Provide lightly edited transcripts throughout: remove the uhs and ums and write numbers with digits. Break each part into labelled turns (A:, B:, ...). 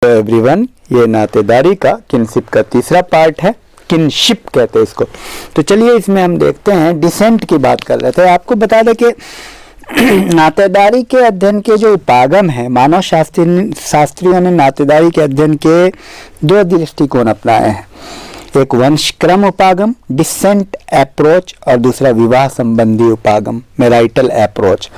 A: Everyone, ये नातेदारी का kinship का तीसरा पार्ट है। किनशिप कहते हैं इसको। तो चलिए इसमें हम देखते हैं, डिसेंट की बात कर रहे थे। आपको बता दें कि नातेदारी के अध्ययन के जो उपागम है, मानव शास्त्रियों ने नातेदारी के अध्ययन के दो दृष्टिकोण अपनाए हैं। एक वंशक्रम उपागम डिसेंट अप्रोच और दूसरा विवाह संबंधी उपागम मैरिटल अप्रोच।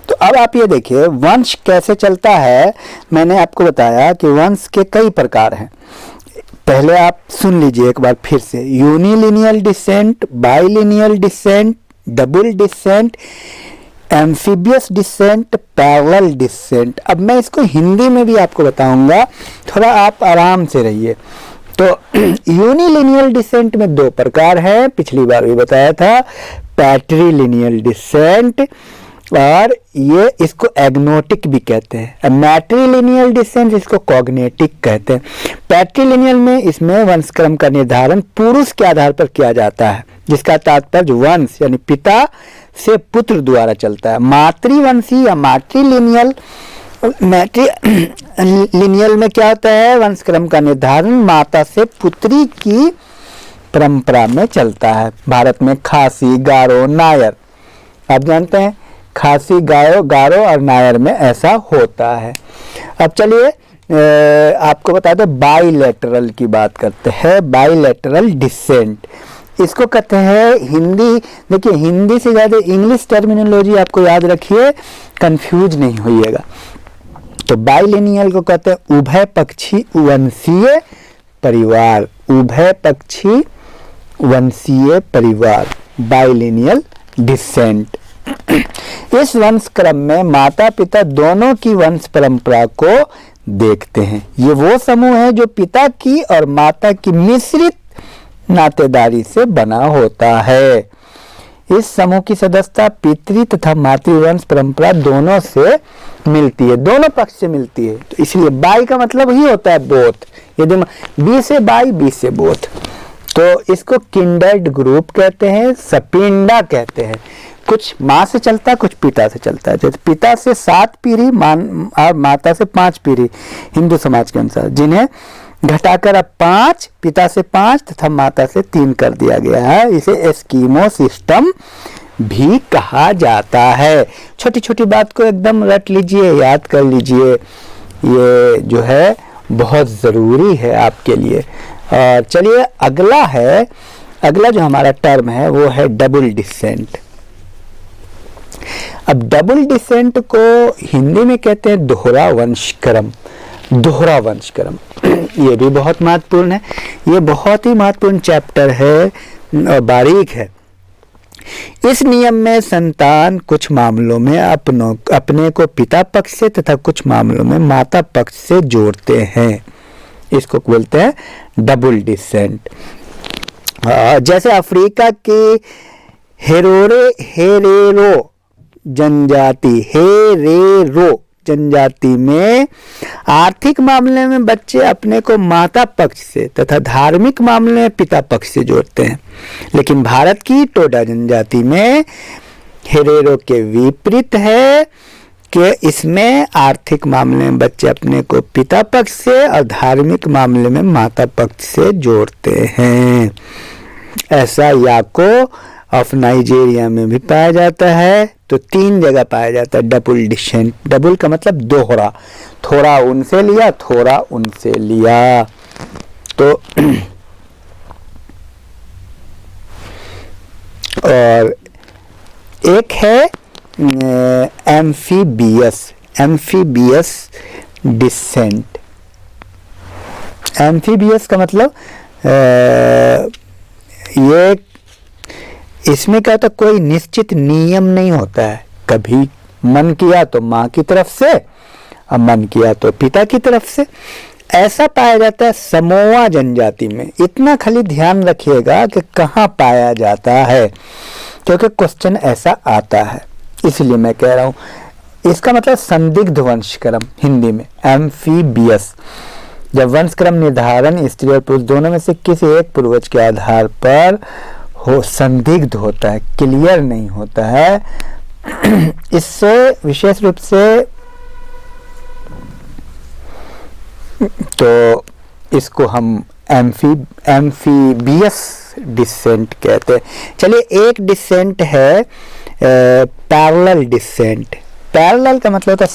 A: तो अब आप ये देखिए वंश कैसे चलता है। मैंने आपको बताया कि वंश के कई प्रकार हैं। पहले आप सुन लीजिए एक बार फिर से। Unilineal descent, bilineal descent, double descent, amphibious descent, parallel descent. अब मैं इसको हिंदी में भी आपको बताऊंगा, थोड़ा आप आराम से रहिए। तो यूनिलिनियल डिसेंट में दो प्रकार है, पिछली बार भी बताया था। पैट्रीलिनियल डिसेंट और ये इसको एग्नोटिक भी कहते हैं। मैट्रीलिनियल डिसेंट इसको कॉग्नेटिक कहते हैं। पैट्रीलिनियल में इसमें वंशक्रम का निर्धारण पुरुष के आधार पर किया जाता है, जिसका तात्पर्य वंश यानी पिता से पुत्र द्वारा चलता है। मातृवंशी या मैट्रीलिनियल में क्या होता है, वंशक्रम का निर्धारण माता से पुत्री की परंपरा में चलता है। भारत में खासी, गारो, नायर, आप जानते हैं खासी, गारो और नायर में ऐसा होता है। अब चलिए आपको बता दें बाइलेटरल की बात करते हैं। बाइलेटरल डिसेंट इसको कहते हैं हिंदी, देखिए हिंदी से ज़्यादा इंग्लिश टर्मिनोलॉजी आपको याद रखिए, कंफ्यूज नहीं होइएगा। तो बाइलिनियल को कहते हैं उभय पक्षी वंशीय परिवार। उभय पक्षी वंशीय परिवार, बाइलिनियल डिसेंट। इस वंश क्रम में माता पिता दोनों की वंश परंपरा को देखते हैं। ये वो समूह है जो पिता की और माता की मिश्रित नातेदारी से बना होता है। इस समूह की सदस्यता पितृ तथा मातृवंश परंपरा दोनों से मिलती है, दोनों पक्ष से मिलती है। तो इसलिए बाई का मतलब ही होता है बोथ। यदि बी से बाई, बी से बोथ। तो इसको किंडर्ड ग्रुप कहते हैं, सपिंडा कहते हैं। कुछ माँ से चलता है, कुछ पिता से चलता है। जैसे पिता से 7 पीढ़ी और माता से 5 पीढ़ी हिंदू समाज के अनुसार, जिन्हें घटाकर अब 5, पिता से 5 तथा माता से 3 कर दिया गया है। इसे एस्कीमो सिस्टम भी कहा जाता है। छोटी छोटी बात को एकदम रट लीजिए, याद कर लीजिए, ये जो है बहुत ज़रूरी है आपके लिए। और चलिए अगला जो हमारा टर्म है वो है डबल डिसेंट। अब डबल डिसेंट को हिंदी में कहते हैं दोहरा वंशक्रम। दोहरा वंशक्रम ये भी बहुत महत्वपूर्ण है। ये बहुत ही महत्वपूर्ण चैप्टर है और बारीक है। इस नियम में संतान कुछ मामलों में अपने को पिता पक्ष से तथा कुछ मामलों में माता पक्ष से जोड़ते हैं। इसको बोलते हैं डबल डिसेंट। जैसे अफ्रीका की हेरेरो जनजाति में आर्थिक मामले में बच्चे अपने को माता पक्ष से तथा धार्मिक मामले में पिता पक्ष से जोड़ते हैं। लेकिन भारत की टोडा जनजाति में हेरेरो के विपरीत है कि इसमें आर्थिक मामले में बच्चे अपने को पिता पक्ष से और धार्मिक मामले में माता पक्ष से जोड़ते हैं। ऐसा याको ऑफ नाइजीरिया में भी पाया जाता है। तो 3 जगह पाया जाता है डबल डिसेंट। डबल का मतलब दोहरा, थोड़ा उनसे लिया, थोड़ा उनसे लिया। तो और एक है एम्फीबियस डिसेंट। एम्फीबियस का मतलब ये इसमें क्या होता है, कोई निश्चित नियम नहीं होता है। कभी मन किया तो माँ की तरफ से और मन किया तो पिता की तरफ से। ऐसा पाया जाता है समोआ जनजाति में। इतना खाली ध्यान रखिएगा कि कहाँ पाया जाता है, क्योंकि क्वेश्चन ऐसा आता है, इसलिए मैं कह रहा हूँ। इसका मतलब संदिग्ध वंशक्रम हिंदी में एम्फीबियस। जब वंशक्रम निर्धारण स्त्री और पुरुष दोनों में से किसी एक पूर्वज के आधार पर हो, संदिग्ध होता है, क्लियर नहीं होता है। इससे विशेष रूप से तो इसको हम एम्फीबियस डिसेंट कहते हैं। चलिए एक डिसेंट है पैरेलल डिसेंट। पैरेलल का मतलब होता है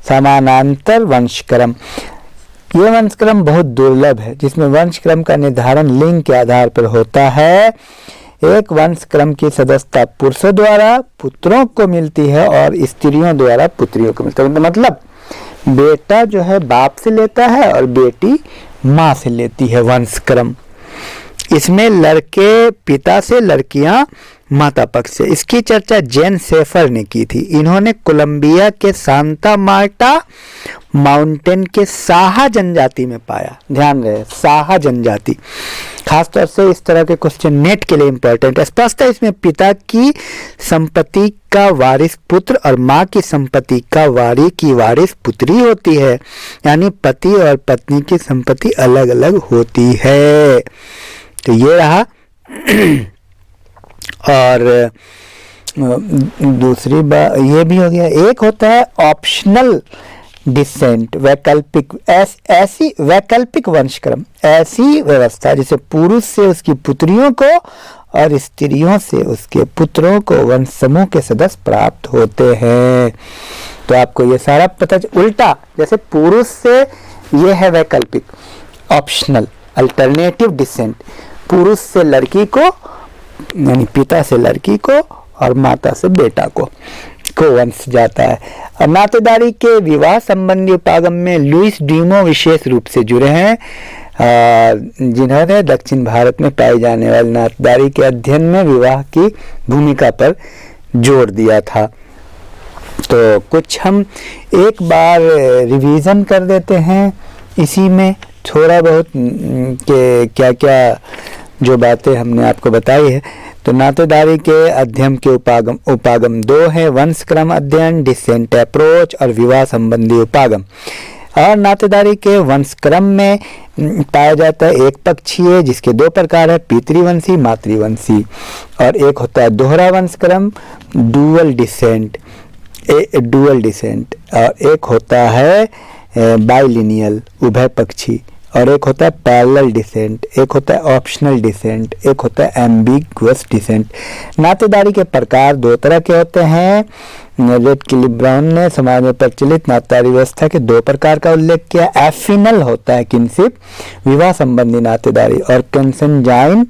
A: समानांतर वंशक्रम। ये वंशक्रम बहुत दुर्लभ है, जिसमें वंशक्रम का निर्धारण लिंग के आधार पर होता है। एक वंशक्रम की सदस्यता पुरुषों द्वारा पुत्रों को मिलती है और स्त्रियों द्वारा पुत्रियों को मिलता है। मतलब बेटा जो है बाप से लेता है और बेटी माँ से लेती है वंशक्रम। इसमें लड़के पिता से, लड़कियां माता पक्ष से। इसकी चर्चा जेन सेफर ने की थी। इन्होंने कोलंबिया के सांता मार्टा माउंटेन के साहा जनजाति में पाया। ध्यान रहे, साहा जनजाति। खासतौर से इस तरह के क्वेश्चन नेट के लिए इंपॉर्टेंट है। स्पष्ट है इसमें पिता की संपत्ति का वारिस पुत्र और माँ की संपत्ति का वारिस पुत्री होती है, यानी पति और पत्नी की संपत्ति अलग अलग होती है। तो ये रहा। और दूसरी बात ये भी हो गया। एक होता है ऑप्शनल डिसेंट, वैकल्पिक। ऐसी वैकल्पिक वंशक्रम, ऐसी व्यवस्था जिसे पुरुष से उसकी पुत्रियों को और स्त्रियों से उसके पुत्रों को वंश समूह के सदस्य प्राप्त होते हैं। तो आपको ये सारा पता, उल्टा जैसे पुरुष से ये है वैकल्पिक, ऑप्शनल, अल्टरनेटिव डिसेंट। पुरुष से लड़की को, यानी पिता से लड़की को और माता से बेटा को वंश जाता है। और नातेदारी के विवाह संबंधी उपागम में लुइस ड्यूमो विशेष रूप से जुड़े हैं, जिन्होंने दक्षिण भारत में पाई जाने वाली नातेदारी के अध्ययन में विवाह की भूमिका पर जोर दिया था। तो कुछ हम एक बार रिवीजन कर देते हैं इसी में, थोड़ा बहुत के क्या क्या जो बातें हमने आपको बताई है। तो नातेदारी के अध्ययन के उपागम दो है, वंशक्रम अध्ययन, डिसेंट अप्रोच और विवाह संबंधी उपागम। और नातेदारी के वंशक्रम में पाया जाता है एक पक्षीय, जिसके दो प्रकार है, पितृवंशी, मातृवंशी। और एक होता है दोहरा वंशक्रम, डुअल डिसेंट, और एक होता है बाइलिनियल, उभय पक्षी। और एक होता है पैरेलल डिसेंट, एक होता है ऑप्शनल डिसेंट, एक होता है एम्बिगुअस डिसेंट। नातेदारी के प्रकार दो तरह के होते हैं। रेड क्लिफ ब्राउन ने समाज में प्रचलित नातेदारी व्यवस्था के दो प्रकार का उल्लेख किया। एफिनल होता है किनशिप, विवाह संबंधी नातेदारी, और कंसेंजाइन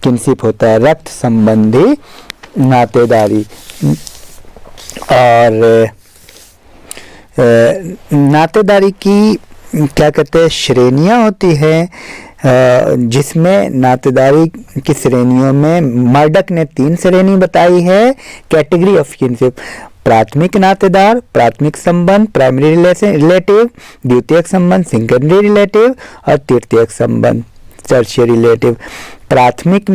A: किनशिप होता है रक्त संबंधी नातेदारी। और नातेदारी की क्या कहते हैं श्रेणियां होती है, जिसमें नातेदारी की श्रेणियों में मर्डक ने 3 श्रेणी बताई है। कैटेगरी ऑफ किनशिप, प्राथमिक नातेदार, प्राथमिक संबंध, प्राइमरी रिलेटिव, द्वितीयक संबंध, सेकेंडरी रिलेटिव, और तृतीयक संबंध, टर्शियरी रिलेटिव। प्राथमिक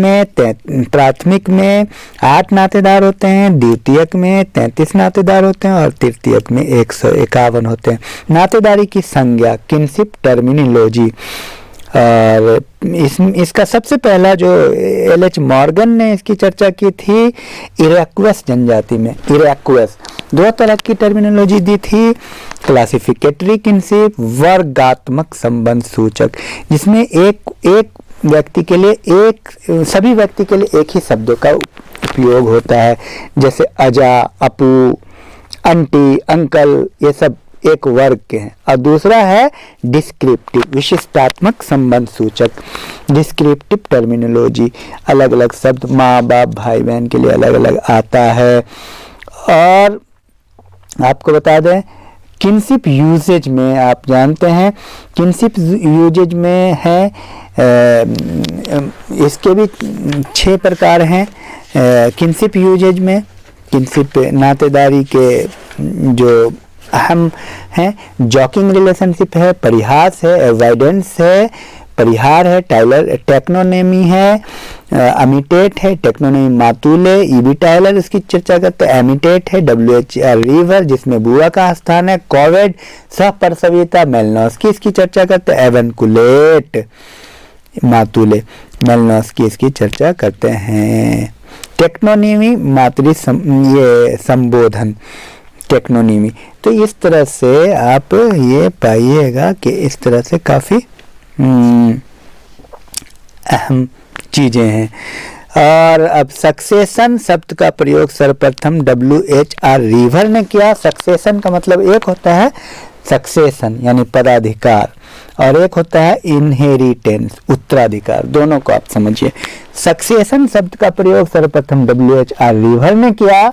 A: में 8 नातेदार होते हैं, द्वितीयक में 33 नातेदार होते हैं और तृतीयक में 151 होते हैं। नातेदारी की संज्ञा, किनशिप टर्मिनोलॉजी, और इसका सबसे पहला जो एल.एच. मॉर्गन ने इसकी चर्चा की थी इरैक्वस जनजाति में। इरैक्वस 2 तरह की टर्मिनोलॉजी दी थी, क्लासिफिकेटरी किनशिप, वर्गात्मक संबंध सूचक, जिसमें एक व्यक्ति के लिए सभी व्यक्ति के लिए एक ही शब्दों का उपयोग होता है, जैसे अजा, अपू, आंटी, अंकल, ये सब एक वर्ग के हैं। और दूसरा है डिस्क्रिप्टिव, विशिष्टात्मक संबंध सूचक, डिस्क्रिप्टिव टर्मिनोलॉजी, अलग अलग शब्द माँ बाप भाई बहन के लिए अलग अलग आता है। और आपको बता दें किनशिप यूजेज में, आप जानते हैं किनशिप यूजेज में है, इसके भी 6 प्रकार हैं किनशिप यूजेज में। किनशिप नातेदारी के जो अहम हैं, जॉकिंग रिलेशनशिप है, परिहास है, एवॉइडेंस है, परिहार है, टाइलर टेक्नोनेमी है, अमिटेट है, टेक्नोनेमी मातुले, ईबी टाइलर इसकी चर्चा करते हैं, एमिटेट है, WHR रिवर जिसमें बुआ का स्थान है, कोवेड सहप्रसविता, मेलनोस्की इसकी चर्चा करते हैं, एवनकुलेट मातुले, मेलनोस्की इसकी चर्चा करते हैं। टेक्नोनेमी मातृ ये संबोधन, टेक्नोनिमी। तो इस तरह से आप ये पाइएगा कि इस तरह से काफ़ी अहम चीज़ें हैं। और अब सक्सेशन शब्द का प्रयोग सर्वप्रथम WHR रीवर ने किया। सक्सेशन का मतलब एक होता है सक्सेशन यानी पदाधिकार और एक होता है इनहेरिटेंस उत्तराधिकार। दोनों को आप समझिए। सक्सेशन शब्द का प्रयोग सर्वप्रथम WHR रीवर ने किया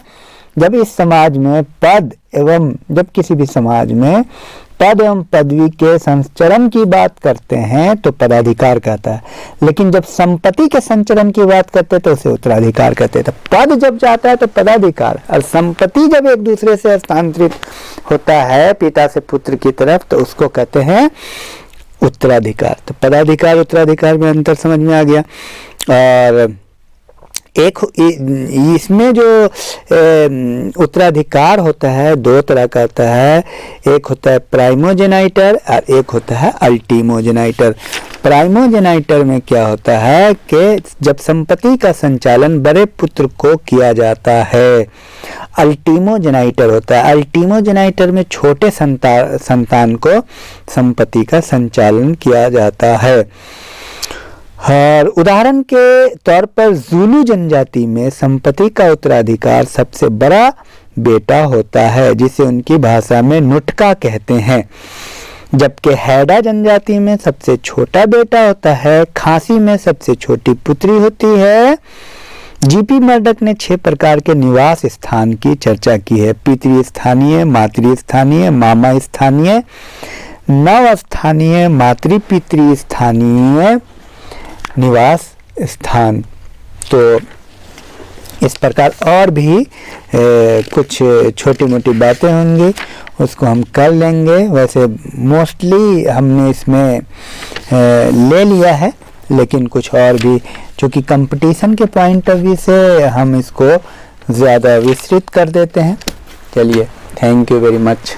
A: जब इस समाज में पद एवं जब किसी भी समाज में पद एवं पदवी के संचरण की बात करते हैं तो पदाधिकार कहता है, लेकिन जब संपत्ति के संचरण की बात करते हैं तो उसे उत्तराधिकार कहते हैं। तो पद जब जाता है तो पदाधिकार और संपत्ति जब एक दूसरे से हस्तांतरित होता है पिता से पुत्र की तरफ तो उसको कहते हैं उत्तराधिकार। तो पदाधिकार उत्तराधिकार में अंतर समझ में आ गया। और एक इसमें जो उत्तराधिकार होता है दो तरह का होता है। एक होता है प्राइमोजेनाइटर और एक होता है अल्टीमोजेनाइटर। प्राइमोजेनाइटर में क्या होता है कि जब संपत्ति का संचालन बड़े पुत्र को किया जाता है। अल्टीमोजेनाइटर होता है, अल्टीमोजेनाइटर में छोटे संतान को संपत्ति का संचालन किया जाता है। और उदाहरण के तौर पर ज़ूलू जनजाति में संपत्ति का उत्तराधिकार सबसे बड़ा बेटा होता है जिसे उनकी भाषा में नुटका कहते हैं, जबकि हैडा जनजाति में सबसे छोटा बेटा होता है। खासी में सबसे छोटी पुत्री होती है। जीपी मर्डक ने 6 प्रकार के निवास स्थान की चर्चा की है। पितृस्थानीय, मातृस्थानीय, मामा स्थानीय, नव स्थानीय, मातृपितृस्थानीय निवास स्थान। तो इस प्रकार और भी कुछ छोटी मोटी बातें होंगी उसको हम कर लेंगे। वैसे मोस्टली हमने इसमें ले लिया है, लेकिन कुछ और भी चूँकि कंपटीशन के पॉइंट ऑफ व्यू से हम इसको ज़्यादा विस्तृत कर देते हैं। चलिए, थैंक यू वेरी मच।